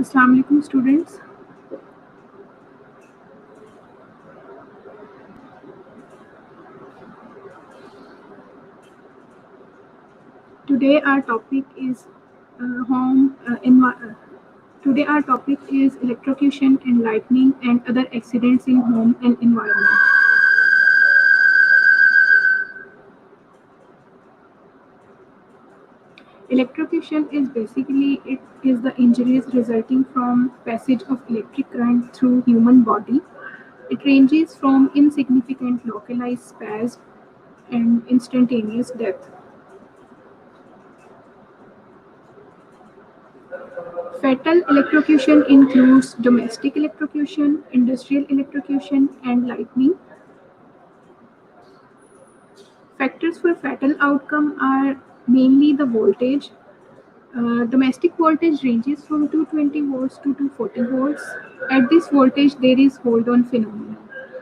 Assalamu alaikum students. Today our topic is home today our topic is electrocution and lightning and other accidents in home and environment. Electrocution is basically it is the injuries resulting from passage of electric current through human body. It ranges from insignificant localized spasm and instantaneous death. Fatal electrocution includes domestic electrocution, industrial electrocution, and lightning. Factors for fatal outcome are mainly the voltage. Domestic voltage ranges from 220 volts to 240 volts. At this voltage, there is hold-on phenomena.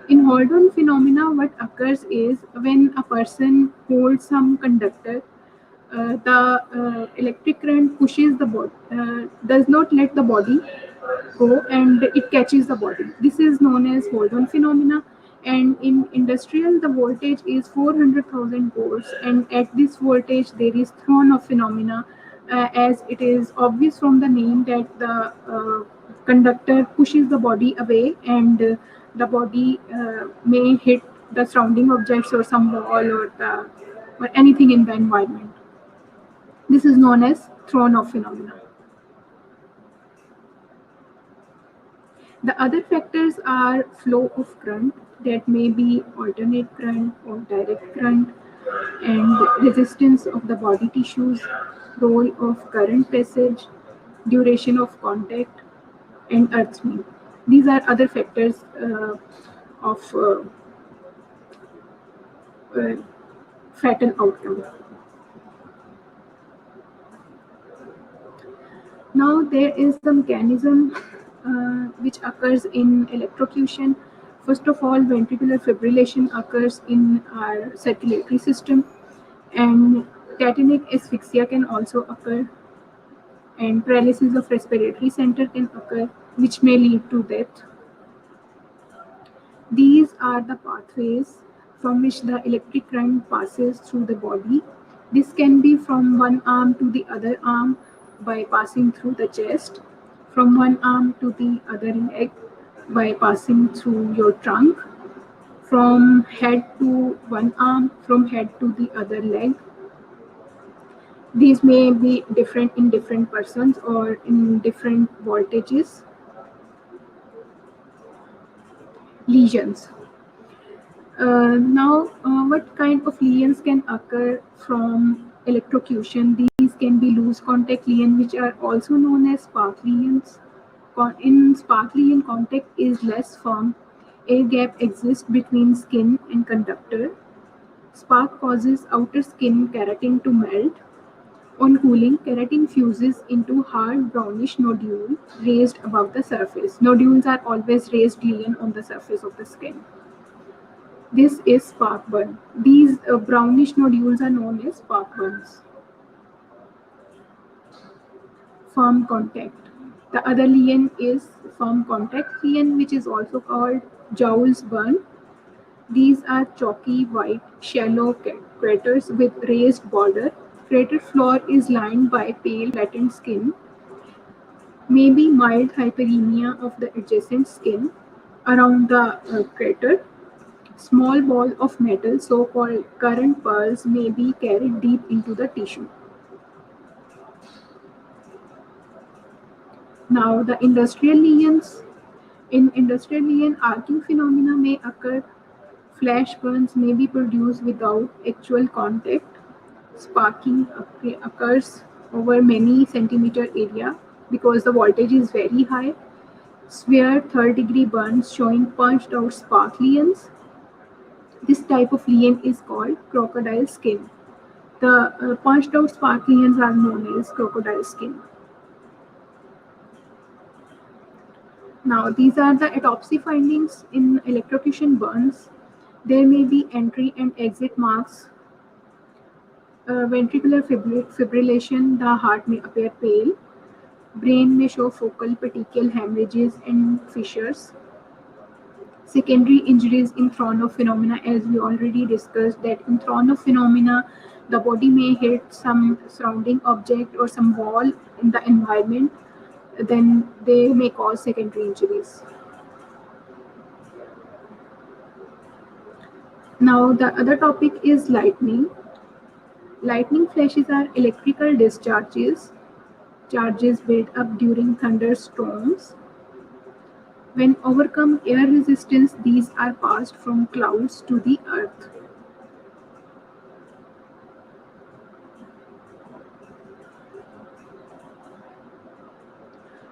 In hold-on phenomena, what occurs is when a person holds some conductor, the electric current pushes the body, does not let the body go, and it catches the body. This is known as hold-on phenomena. And in industrial, the voltage is 400,000 volts, and at this voltage, there is thrown-off phenomena, as it is obvious from the name that the conductor pushes the body away, and the body may hit the surrounding objects or some wall or anything in the environment. This is known as thrown-off phenomena. The other factors are flow of current, that may be alternate current or direct current, and resistance of the body tissues, role of current passage, duration of contact, and earthing. These are other factors of uh, fatal outcome. Now there is the mechanism which occurs in electrocution. First of all, ventricular fibrillation occurs in our circulatory system, and tetanic asphyxia can also occur, and paralysis of respiratory center can occur, which may lead to death. These are the pathways from which the electric current passes through the body. This can be from one arm to the other arm by passing through the chest, from one arm to the other leg by passing through your trunk, from head to one arm, from head to the other leg. These may be different in different persons or in different voltages. Lesions. What kind of lesions can occur from electrocution? These can be loose contact lesions, which are also known as spark lesions. In spark lesion, contact is less firm. A gap exists between skin and conductor. Spark causes outer skin keratin to melt. On cooling, keratin fuses into hard brownish nodule raised above the surface. Nodules are always raised lesion on the surface of the skin. This is spark burn. These brownish nodules are known as spark burns. Firm contact. The other lesion is firm contact lesion, which is also called Jowell's burn. These are chalky white shallow craters with raised border. Crater floor is lined by pale flattened skin, maybe mild hyperemia of the adjacent skin around the crater. Small ball of metal, so-called current pearls, may be carried deep into the tissue. Now, the industrial lesions. In industrial lesion, arcing phenomena may occur. Flash burns may be produced without actual contact. Sparking occurs over many centimeter area because the voltage is very high. Severe third-degree burns showing punched out spark lesions. This type of lesion is called crocodile skin. The punched out spark lesions are known as crocodile skin. Now, these are the autopsy findings in electrocution burns. There may be entry and exit marks, ventricular fibrillation, the heart may appear pale, Brain may show focal petechial hemorrhages and fissures. Secondary injuries in Thornov phenomena, as we already discussed, that in Thornov phenomena, the body may hit some surrounding object or some wall in the environment, then they may cause secondary injuries. Now, the other topic is lightning. Lightning flashes are electrical discharges, charges built up during thunderstorms. When overcome air resistance, these are passed from clouds to the earth.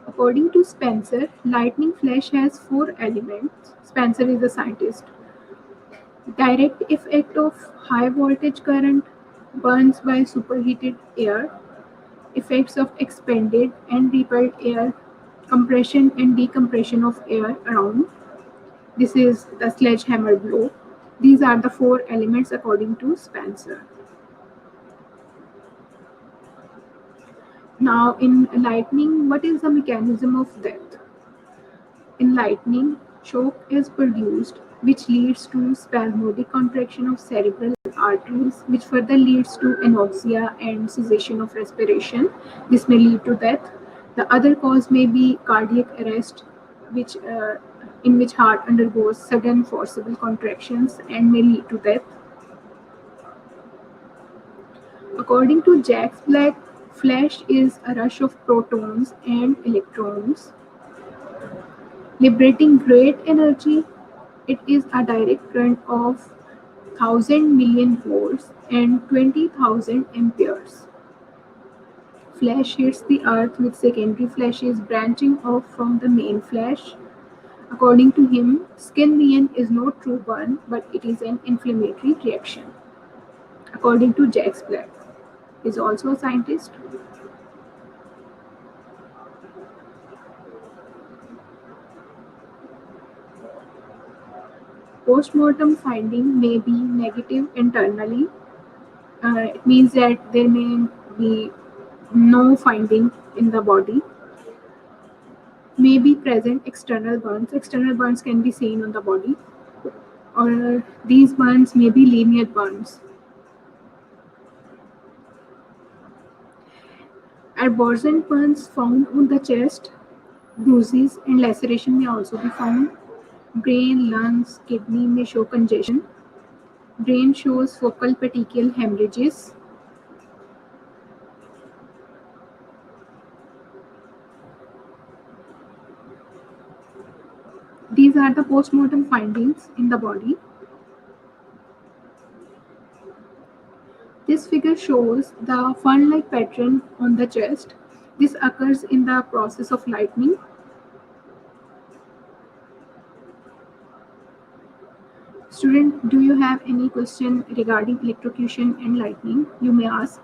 According to Spencer, lightning flash has four elements. Spencer is a scientist. Direct effect of high voltage current, burns by superheated air, effects of expanded and repelled air, compression and decompression of air around. This is the sledgehammer blow. These are the four elements according to Spencer. Now, in lightning, what is the mechanism of death? In lightning, shock is produced, which leads to spasmodic contraction of cerebral arteries, which further leads to anoxia and cessation of respiration. This may lead to death. The other cause may be cardiac arrest, which in which heart undergoes sudden forcible contractions and may lead to death. According to Jacques Black, flash is a rush of protons and electrons liberating great energy. It is a direct current of 1000 million volts and 20,000 amperes. Flash hits the earth with secondary flashes branching off from the main flash. According to him, skin lesion is no true burn, but it is an inflammatory reaction. According to Jacques Black, he is also a scientist. Postmortem finding may be negative internally. It means that there may be no finding in the body. May be present external burns. External burns can be seen on the body, or these burns may be linear burns. Abortion burns found on the chest, bruises and laceration may also be found. Brain, lungs, kidney may show congestion. Brain shows focal petechial hemorrhages. These are the postmortem findings in the body. This figure shows the fern-like pattern on the chest. This occurs in the process of lightning. Student, do you have any question regarding electrocution and lightning? You may ask.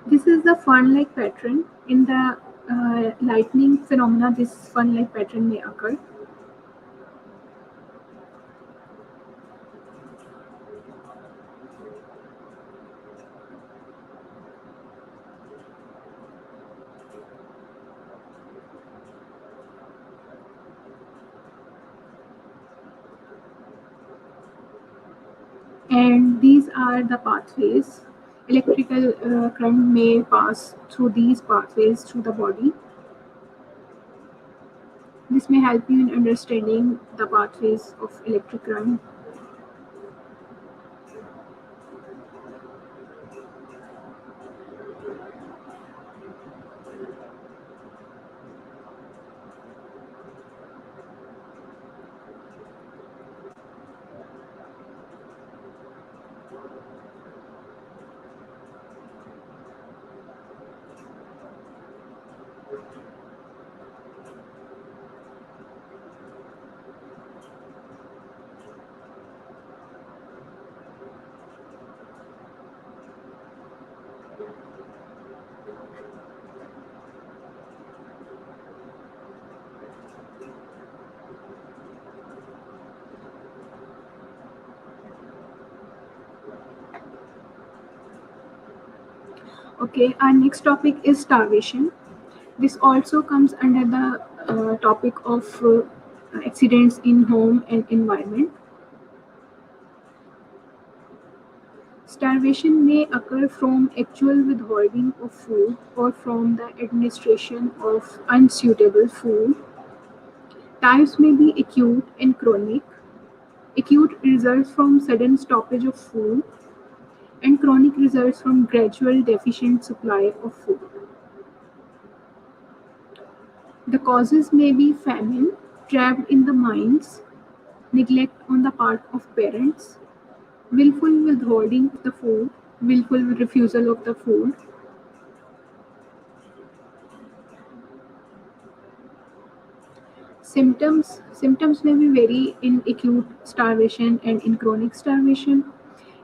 This is the fern-like pattern. In the lightning phenomena, this fern-like pattern may occur. And these are the pathways. Electrical current may pass through these pathways through the body. This may help you in understanding the pathways of electric current. Okay, our next topic is starvation. This also comes under the topic of accidents in home and environment. Starvation may occur from actual withholding of food or from the administration of unsuitable food. Types may be acute and chronic. Acute results from sudden stoppage of food, and chronic results from gradual deficient supply of food. The causes may be famine, trapped in the mines, neglect on the part of parents, willful withholding of the food, willful refusal of the food. Symptoms may be vary in acute starvation and in chronic starvation.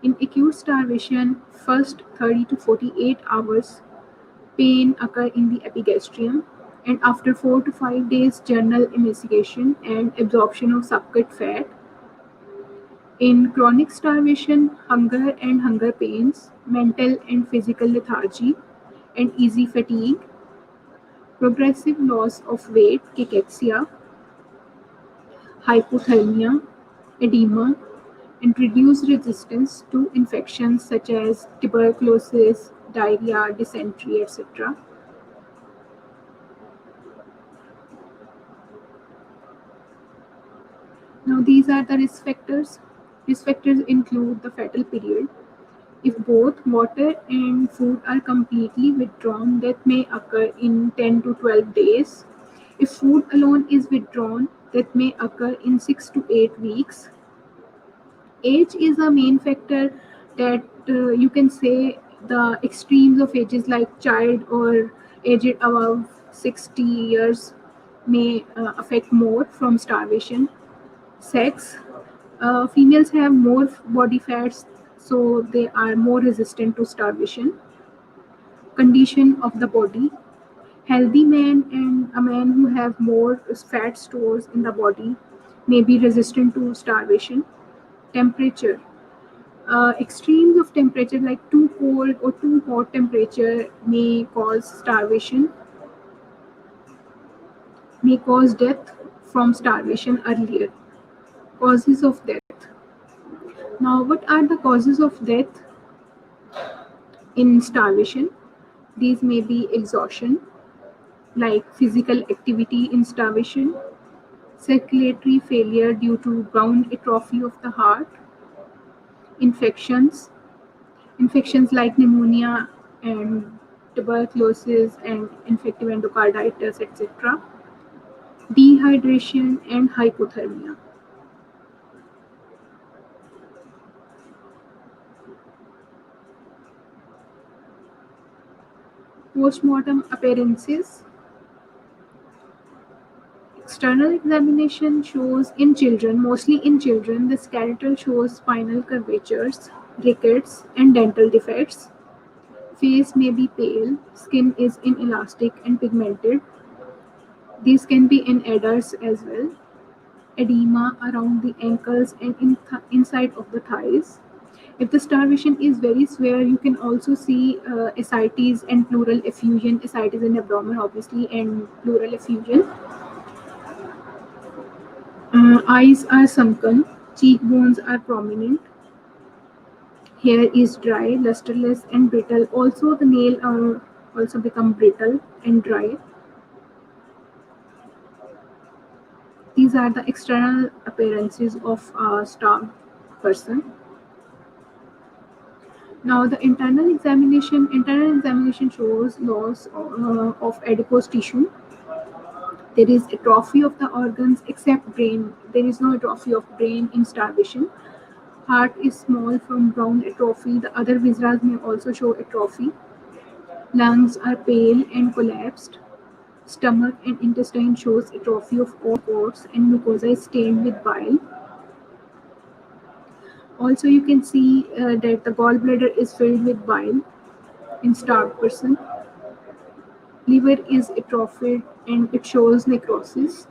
In acute starvation, first 30 to 48 hours, pain occur in the epigastrium, and after 4 to 5 days, general emaciation and absorption of subcut fat. In chronic starvation, hunger and hunger pains, mental and physical lethargy, and easy fatigue, progressive loss of weight, cachexia, hypothermia, edema, and reduced resistance to infections such as tuberculosis, diarrhea, dysentery, etc. Now, these are the risk factors. Risk factors include the fatal period. If both water and food are completely withdrawn, death may occur in 10 to 12 days. If food alone is withdrawn, death may occur in 6 to 8 weeks. Age is a main factor that you can say the extremes of ages like child or aged above 60 years may affect more from starvation. Sex, females have more body fats, so they are more resistant to starvation. Condition of the body, healthy man and a man who have more fat stores in the body may be resistant to starvation. Temperature, extremes of temperature like too cold or too hot temperature may cause starvation, may cause death from starvation earlier. Causes of death. Now, what are the causes of death in starvation? These may be exhaustion, like physical activity in starvation, circulatory failure due to ground atrophy of the heart, infections, infections like pneumonia and tuberculosis and infective endocarditis, etc., dehydration and hypothermia. Postmortem appearances. External examination shows in children, mostly in children, the skeletal shows spinal curvatures, rickets, and dental defects. Face may be pale, skin is inelastic and pigmented. These can be in adults as well. Edema around the ankles and inside of the thighs. If the starvation is very severe, you can also see ascites and pleural effusion, ascites in abdomen obviously, and pleural effusion. Eyes are sunken, cheekbones are prominent, Hair is dry, lusterless, and brittle. Also, the nail are also become brittle and dry. These are the external appearances of a starved person. Now, the internal examination shows loss of adipose tissue. There is atrophy of the organs except brain. There is no atrophy of brain in starvation. Heart is small from brown atrophy. The other viscera may also show atrophy. Lungs are pale and collapsed. Stomach and intestine shows atrophy of all parts and mucosa is stained with bile. Also, you can see that the gallbladder is filled with bile in starved person. Liver is atrophied and it shows necrosis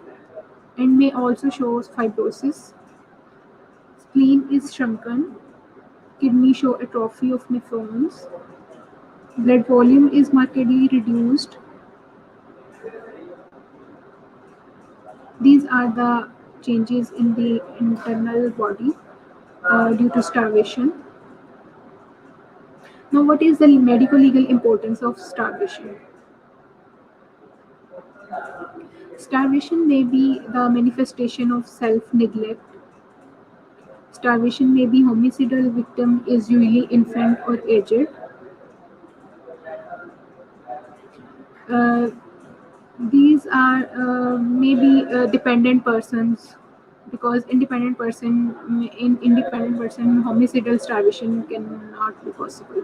and may also show fibrosis. Spleen is shrunken. Kidney show atrophy of nephrons. Blood volume is markedly reduced. These are the changes in the internal body due to starvation. Now, what is the medical legal importance of starvation? Starvation may be the manifestation of self neglect. Starvation may be homicidal victim is usually infant or aged. Uh, these are maybe dependent persons because in independent person homicidal starvation cannot be possible.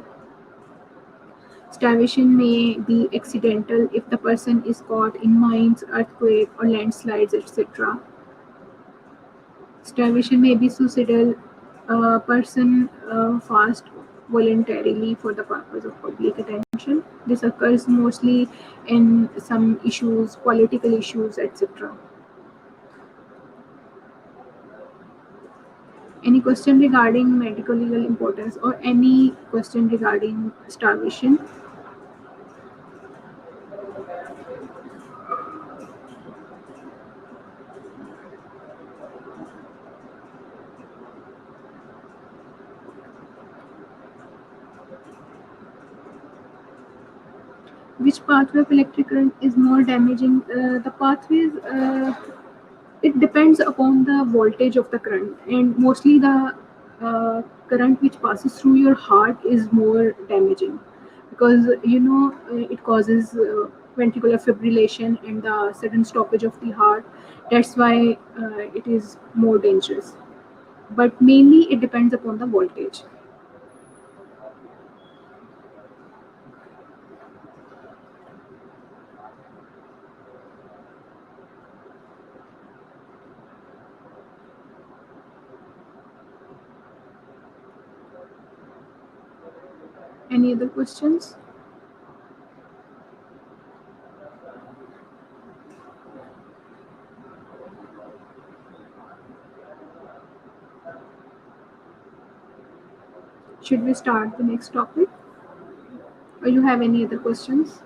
Starvation may be accidental if the person is caught in mines, earthquake, or landslides, etc. Starvation may be suicidal. A person fast voluntarily for the purpose of public attention. This occurs mostly in some issues, political issues, etc. Any question regarding medical legal importance or any question regarding starvation? Which pathway of electric current is more damaging? The pathways it depends upon the voltage of the current, and mostly the current which passes through your heart is more damaging because it causes ventricular fibrillation and the sudden stoppage of the heart. That's why it is more dangerous. But mainly it depends upon the voltage. Any other questions? Should we start the next topic, or you have any other questions?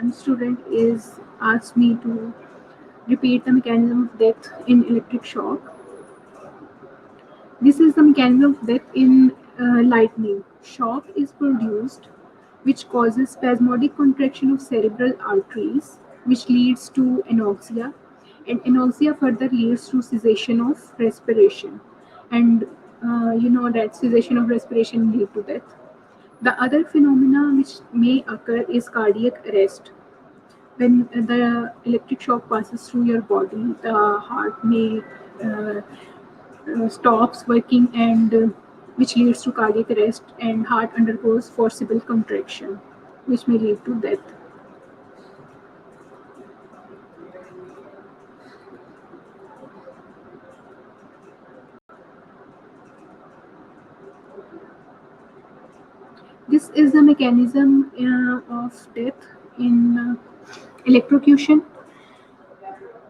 One student is asked me to repeat the mechanism of death in electric shock. This is the mechanism of death in lightning. Shock is produced, which causes spasmodic contraction of cerebral arteries, which leads to anoxia. And anosmia further leads to cessation of respiration, and you know that cessation of respiration lead to death. The other phenomena which may occur is cardiac arrest. When the electric shock passes through your body, the heart may uh, stops working, and which leads to cardiac arrest, and heart undergoes forcible contraction, which may lead to death. This is the mechanism of death in electrocution.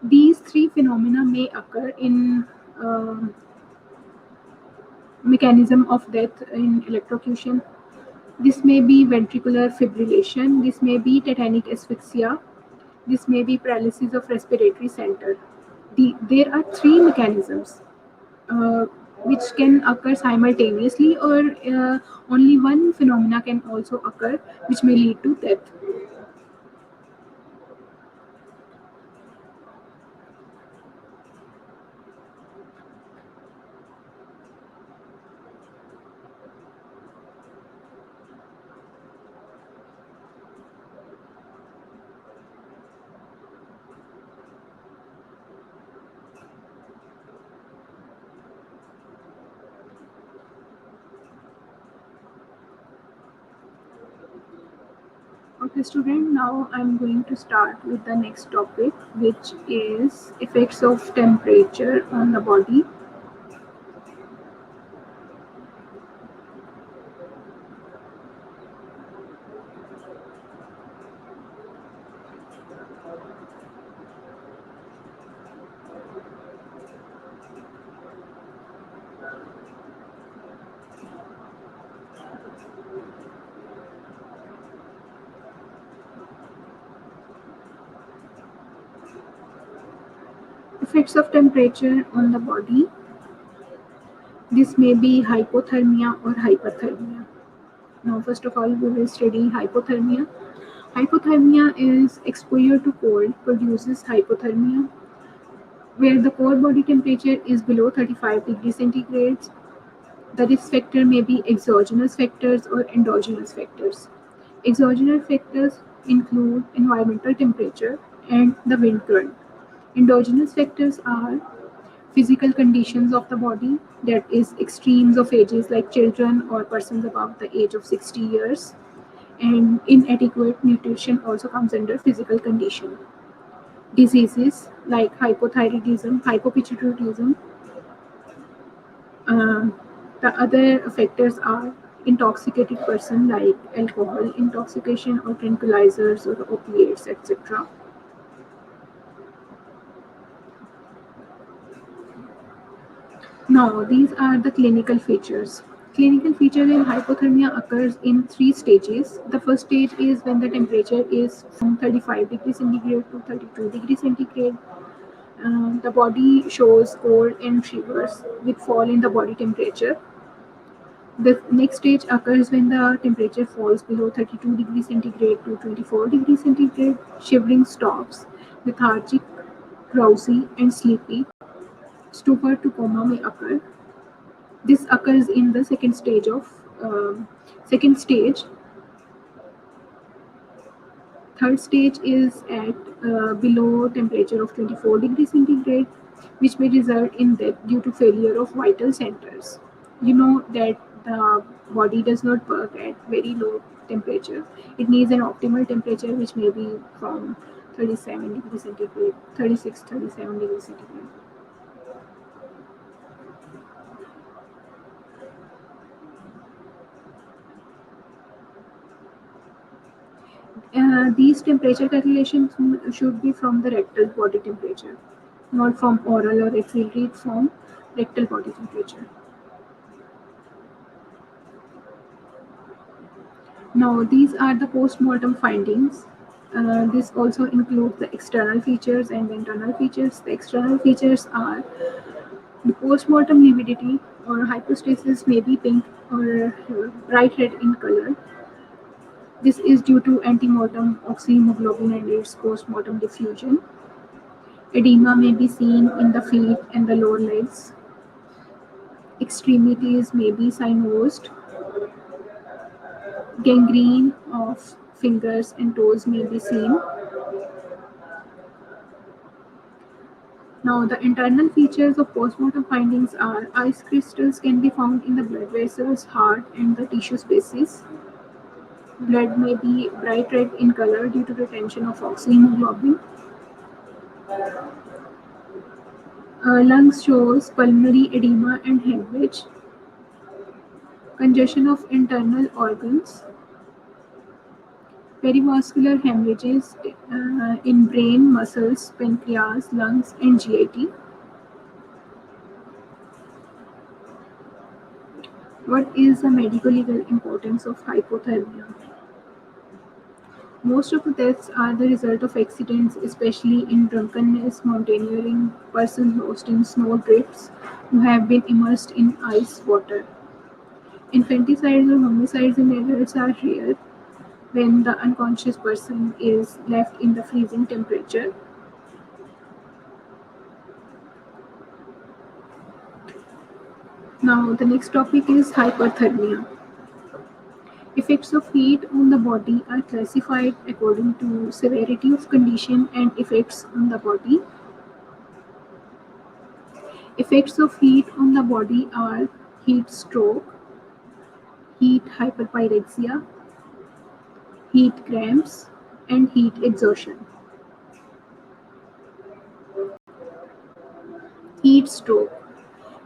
These three phenomena may occur in mechanism of death in electrocution. This may be ventricular fibrillation, this may be tetanic asphyxia, this may be paralysis of respiratory center. There are three mechanisms uh, which can occur simultaneously, or only one phenomena can also occur which may lead to death. Okay, student, now I'm going to start with the next topic, which is effects of temperature on the body. Effects of temperature on the body. This may be hypothermia or hyperthermia. Now, first of all, we will study hypothermia. Hypothermia is exposure to cold produces hypothermia, where the core body temperature is below 35 degrees centigrade. The risk factor may be exogenous factors or endogenous factors. Exogenous factors include environmental temperature and the wind current. Endogenous factors are physical conditions of the body, that is extremes of ages like children or persons above the age of 60 years, and inadequate nutrition also comes under physical condition. Diseases like hypothyroidism, hypopituitarism. Uh, the other factors are intoxicated person like alcohol intoxication or tranquilizers or opiates, etc. Now, these are the clinical features. Clinical feature in hypothermia occurs in three stages. The first stage is when the temperature is from 35 degrees centigrade to 32 degrees centigrade. The body shows cold and shivers with fall in the body temperature. The next stage occurs when the temperature falls below 32 degrees centigrade to 24 degrees centigrade. Shivering stops, lethargic, drowsy, and sleepy. Stupor to coma may occur. This occurs in the second stage of second stage. Third stage is at below temperature of 24 degrees centigrade, which may result in death due to failure of vital centers. You know that the body does not work at very low temperature. It needs an optimal temperature, which may be from 37 degrees centigrade, 36, 37 degrees centigrade. These temperature calculations should be from the rectal body temperature, not from oral, or it will read from rectal body temperature. Now, these are the post-mortem findings. This also includes the external features and the internal features. The external features are the post-mortem lividity or hypostasis may be pink or bright red in color. This is due to antemortem oxyhemoglobin and its post-mortem diffusion. Edema may be seen in the feet and the lower legs. Extremities may be cyanosed. Gangrene of fingers and toes may be seen. Now, the internal features of postmortem findings are ice crystals can be found in the blood vessels, heart, and the tissue spaces. Blood may be bright red in color due to retention of oxyhemoglobin. Lungs shows pulmonary edema and hemorrhage. Congestion of internal organs. Perivascular hemorrhages in brain, muscles, pancreas, lungs, and GIT. What is the medico-legal importance of hypothermia? Most of the deaths are the result of accidents, especially in drunkenness, mountaineering, persons lost in snow drifts who have been immersed in ice water. Infanticides or homicides in adults are rare when the unconscious person is left in the freezing temperature. Now, the next topic is hyperthermia. Effects of heat on the body are classified according to severity of condition and effects on the body. Effects of heat on the body are heat stroke, heat hyperpyrexia, heat cramps, and heat exhaustion. Heat stroke.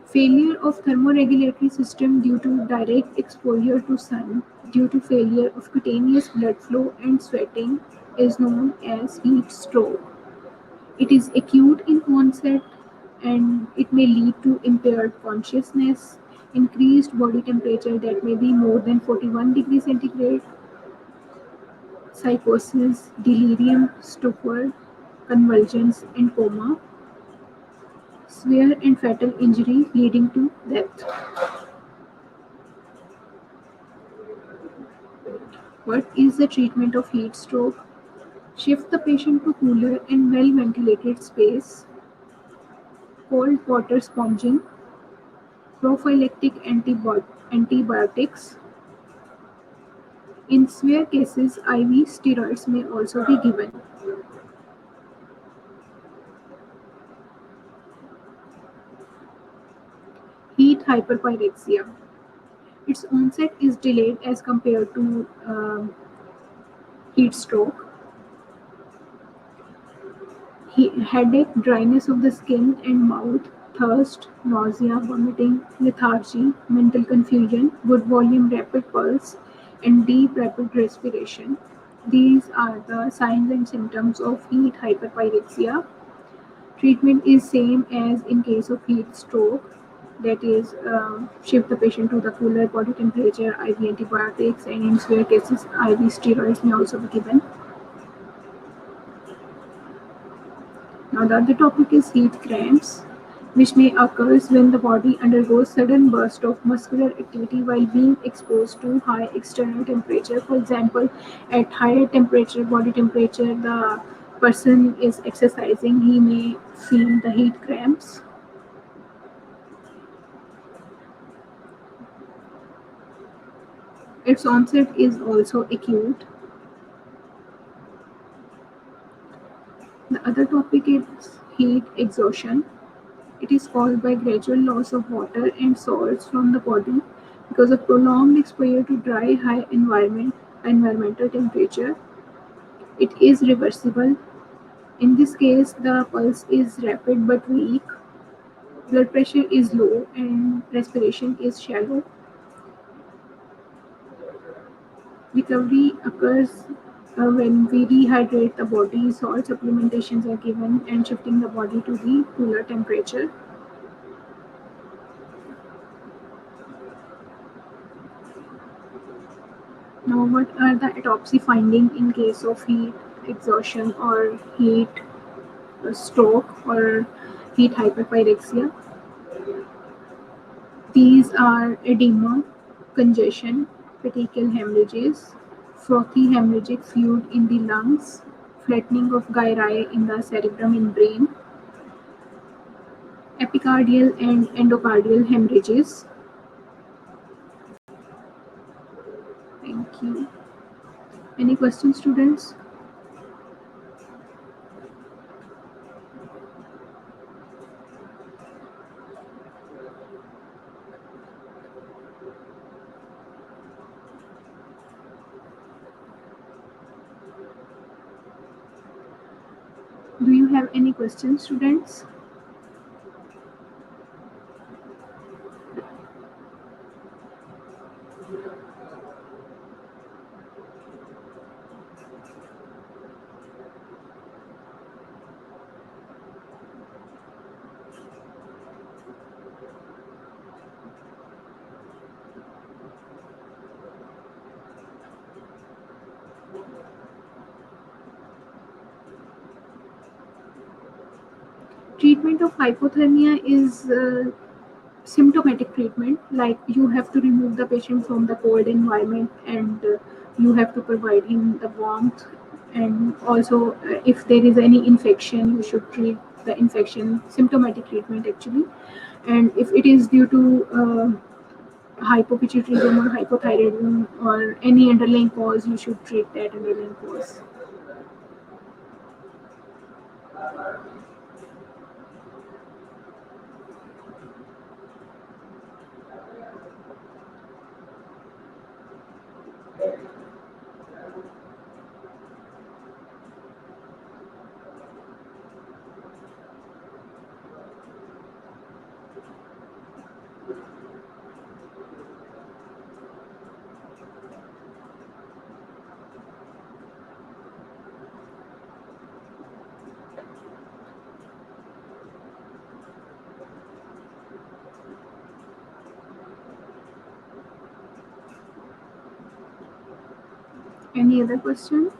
Failure of thermoregulatory system due to direct exposure to sun due to failure of cutaneous blood flow and sweating is known as heat stroke. It is acute in onset and it may lead to impaired consciousness, increased body temperature that may be more than 41 degrees centigrade, psychosis, delirium, stupor, convulsions, and coma, severe and fatal injury leading to death. What is the treatment of heat stroke? Shift the patient to cooler and well ventilated space, cold water sponging, prophylactic antibiotics. In severe cases, IV steroids may also be given. Heat hyperpyrexia. Its onset is delayed as compared to heat stroke. Headache, dryness of the skin and mouth, thirst, nausea, vomiting, lethargy, mental confusion, good volume, rapid pulse, and deep rapid respiration. These are the signs and symptoms of heat hyperpyrexia. Treatment is same as in case of heat stroke, that is, shift the patient to the cooler body temperature, IV antibiotics, and in severe cases, IV steroids may also be given. Now, the other topic is heat cramps, which may occur when the body undergoes sudden burst of muscular activity while being exposed to high external temperature. For example, at higher temperature, body temperature, the person is exercising, he may feel the heat cramps. Its onset is also acute. The other topic is heat exhaustion. It is caused by gradual loss of water and salts from the body because of prolonged exposure to dry, high environmental temperature. It is reversible. In this case, the pulse is rapid but weak, blood pressure is low, and respiration is shallow. Recovery occurs when we rehydrate the body, salt supplementations are given, and shifting the body to the cooler temperature. Now, what are the autopsy findings in case of heat exhaustion or heat stroke or heat hyperpyrexia? These are edema, congestion, petechial hemorrhages, frothy hemorrhagic fluid in the lungs, flattening of gyri in the cerebrum in brain. epicardial and endocardial hemorrhages. Thank you. Any questions, students? Do you have any questions, students? Treatment of hypothermia is symptomatic treatment, like you have to remove the patient from the cold environment, and you have to provide him the warmth, and also if there is any infection you should treat the infection, symptomatic treatment actually. And if it is due to hypopituitary or hypothyroidism or any underlying cause, you should treat that underlying cause. Any other question?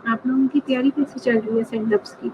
आप लोगों की तैयारी कैसे चल रही है सेंडअप्स की?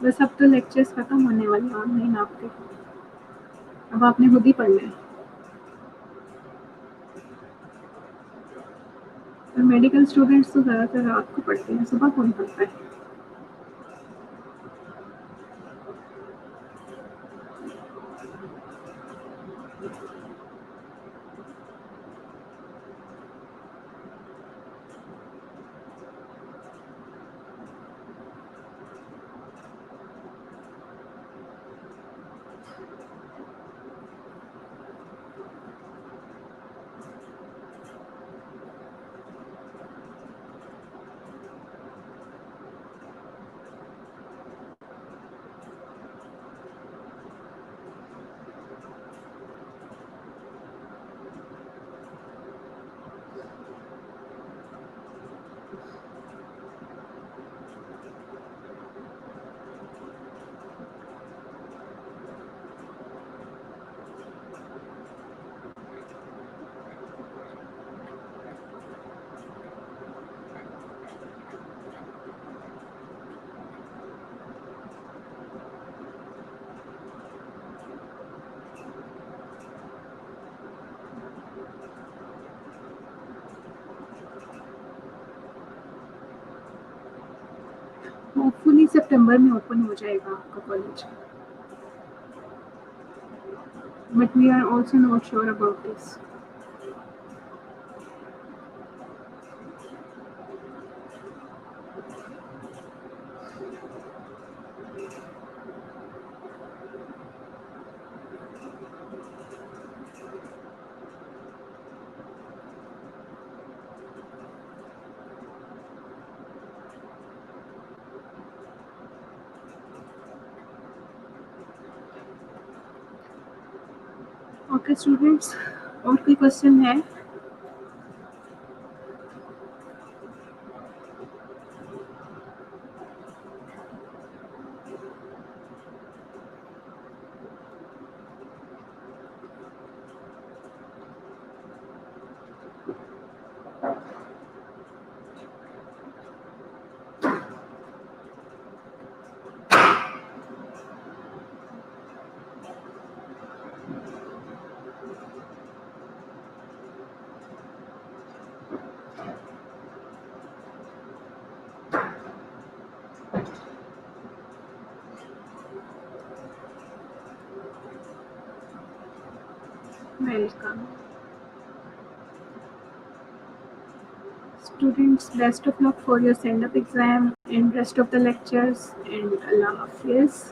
बस अब तो लेक्चर्स खत्म होने वाले हैं ऑनलाइन आपके, अब आपने खुद ही पढ़ना है। और मेडिकल स्टूडेंट्स तो ज़्यादातर रात को पढ़ते हैं, सुबह कौन पढ़ता है? अभी सितंबर में ओपन हो जाएगा आपका college, but we are also not sure about this. Okay students, और कोई क्वेश्चन है? Welcome. Students, best of luck for your stand-up exam and rest of the lectures, and Allah Hafiz.